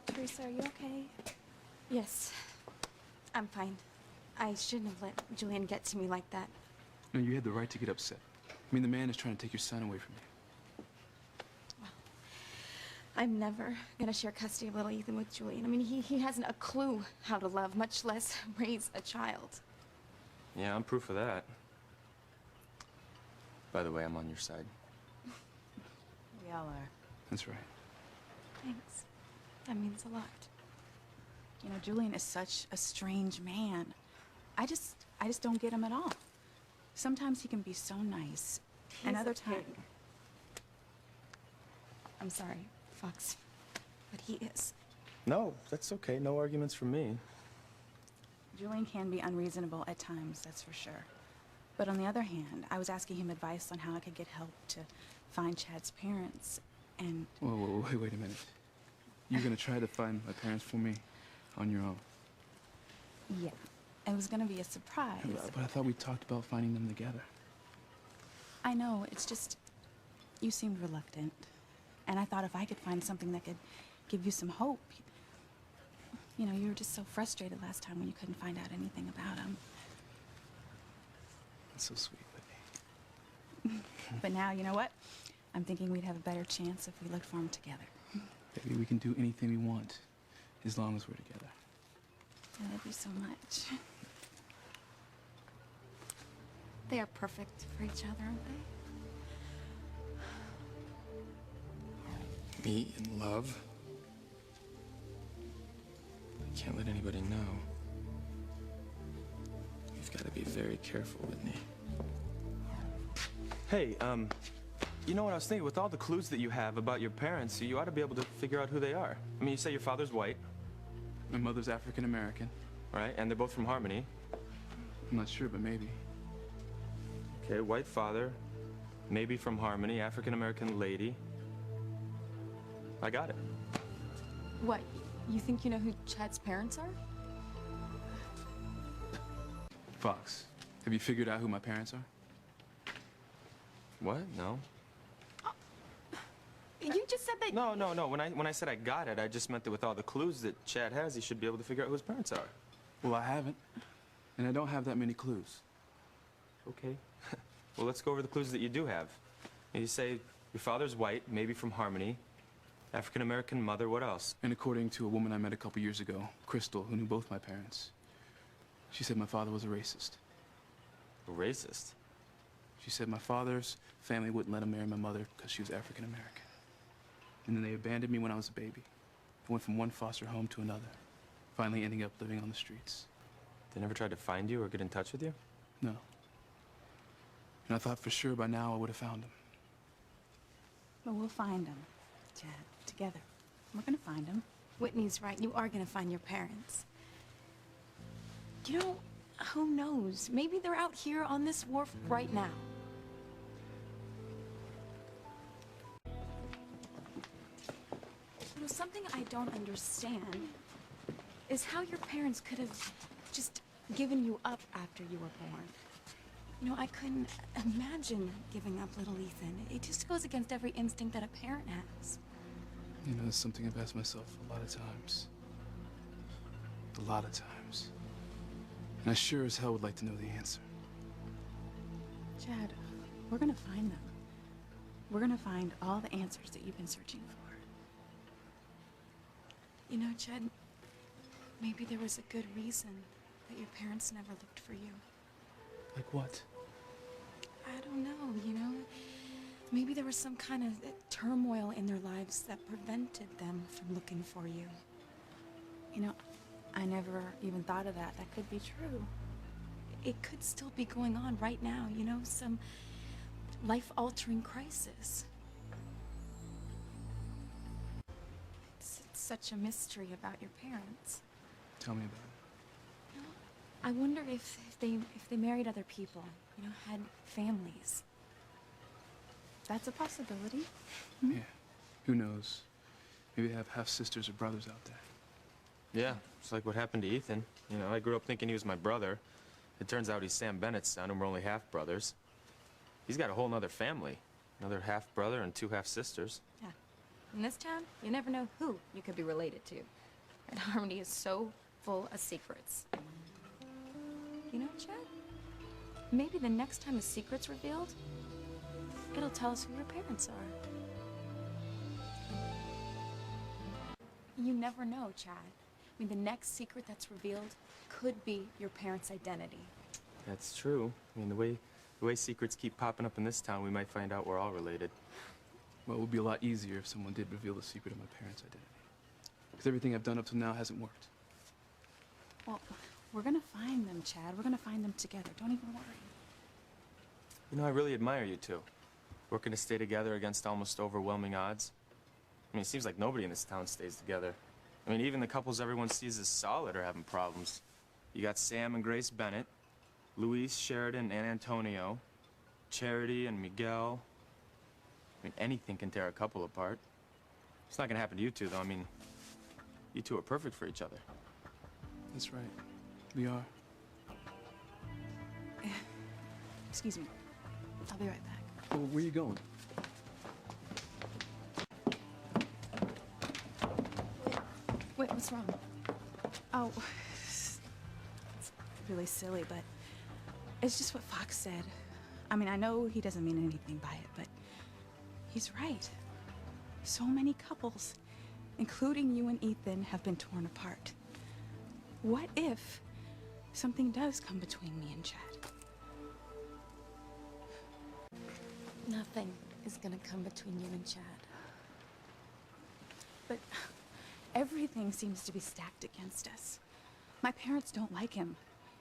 Theresa, are you okay? Yes, I'm fine. I shouldn't have let Julian get to me like that. No, you had the right to get upset. I mean, the man is trying to take your son away from you. Well, I'm never gonna share custody of little Ethan with Julian. I mean, he hasn't a clue how to love, much less raise a child. Yeah, I'm proof of that. By the way, I'm on your side. We all are. That's right. Thanks. That means a lot. You know, Julian is such a strange man. I just don't get him at all. Sometimes he can be so nice, and other times... I'm sorry, Fox, but he is. No, that's okay. No arguments from me. Julian can be unreasonable at times, that's for sure. But on the other hand, I was asking him advice on how I could get help to find Chad's parents, and... Whoa, wait a minute. You're gonna try to find my parents for me on your own? Yeah. It was gonna be a surprise. But I thought we talked about finding them together. I know, it's just... You seemed reluctant. And I thought if I could find something that could give you some hope... You know, you were just so frustrated last time when you couldn't find out anything about him. That's so sweet, Whitney. But now, you know what? I'm thinking we'd have a better chance if we looked for him together. Baby, we can do anything we want, as long as we're together. I love you so much. They are perfect for each other, aren't they? Me in love? I can't let anybody know. You've got to be very careful, Whitney. Hey, you know what I was thinking? With all the clues that you have about your parents, you ought to be able to figure out who they are. I mean, you say your father's white. My mother's African American. Right, and they're both from Harmony. I'm not sure, but maybe. Okay, white father, maybe from Harmony, African American lady. I got it. What? You think you know who Chad's parents are? Fox, have you figured out who my parents are? What? No. You just said that... No. When I said I got it, I just meant that with all the clues that Chad has, he should be able to figure out who his parents are. Well, I haven't. And I don't have that many clues. Okay. Well, let's go over the clues that you do have. You say your father's white, maybe from Harmony. African American mother, what else? And according to a woman I met a couple years ago, Crystal, who knew both my parents, she said my father was a racist. A racist? She said my father's family wouldn't let him marry my mother because she was African American. And then they abandoned me when I was a baby. I went from one foster home to another, finally ending up living on the streets. They never tried to find you or get in touch with you? No. And I thought for sure by now I would have found him. But we'll find him, Chad, together. We're gonna find him. Whitney's right. You are gonna find your parents. You know, who knows? Maybe they're out here on this wharf right now. You know, something I don't understand is how your parents could have just given you up after you were born. You know, I couldn't imagine giving up little Ethan. It just goes against every instinct that a parent has. You know, it's something I've asked myself a lot of times. A lot of times. And I sure as hell would like to know the answer. Chad, we're gonna find them. We're gonna find all the answers that you've been searching for. You know, Chad, maybe there was a good reason that your parents never looked for you. Like what? I don't know, you know? Maybe there was some kind of turmoil in their lives that prevented them from looking for you. You know, I never even thought of that. That could be true. It could still be going on right now, you know? Some life-altering crisis. It's such a mystery about your parents. Tell me about it. You know, I wonder if they married other people, you know, had families. That's a possibility. Yeah. Who knows? Maybe they have half-sisters or brothers out there. Yeah, it's like what happened to Ethan. You know, I grew up thinking he was my brother. It turns out he's Sam Bennett's son, and we're only half-brothers. He's got a whole nother family. Another half-brother and two half-sisters. Yeah. In this town, you never know who you could be related to. And Harmony is so full of secrets. You know, Chad? Maybe the next time a secret's revealed, it'll tell us who your parents are. You never know, Chad. I mean, the next secret that's revealed could be your parents' identity. That's true. I mean, the way secrets keep popping up in this town, we might find out we're all related. Well, it would be a lot easier if someone did reveal the secret of my parents' identity. Because everything I've done up till now hasn't worked. Well, we're gonna find them, Chad. We're gonna find them together. Don't even worry. You know, I really admire you two. Working to stay together against almost overwhelming odds. I mean, it seems like nobody in this town stays together. I mean, even the couples everyone sees as solid are having problems. You got Sam and Grace Bennett, Luis, Sheridan, and Antonio, Charity and Miguel. I mean, anything can tear a couple apart. It's not gonna happen to you two, though. I mean, you two are perfect for each other. That's right. We are. Excuse me. I'll be right back. Well, where are you going? Wait, what's wrong? Oh, it's really silly, but it's just what Fox said. I mean, I know he doesn't mean anything by it, but he's right. So many couples, including you and Ethan, have been torn apart. What if something does come between me and Chad? Nothing is gonna come between you and Chad. But everything seems to be stacked against us. My parents don't like him.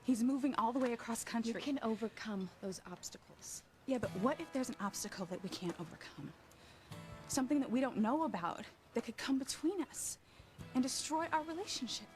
He's moving all the way across country. You can overcome those obstacles. Yeah, but what if there's an obstacle that we can't overcome? Something that we don't know about that could come between us and destroy our relationship.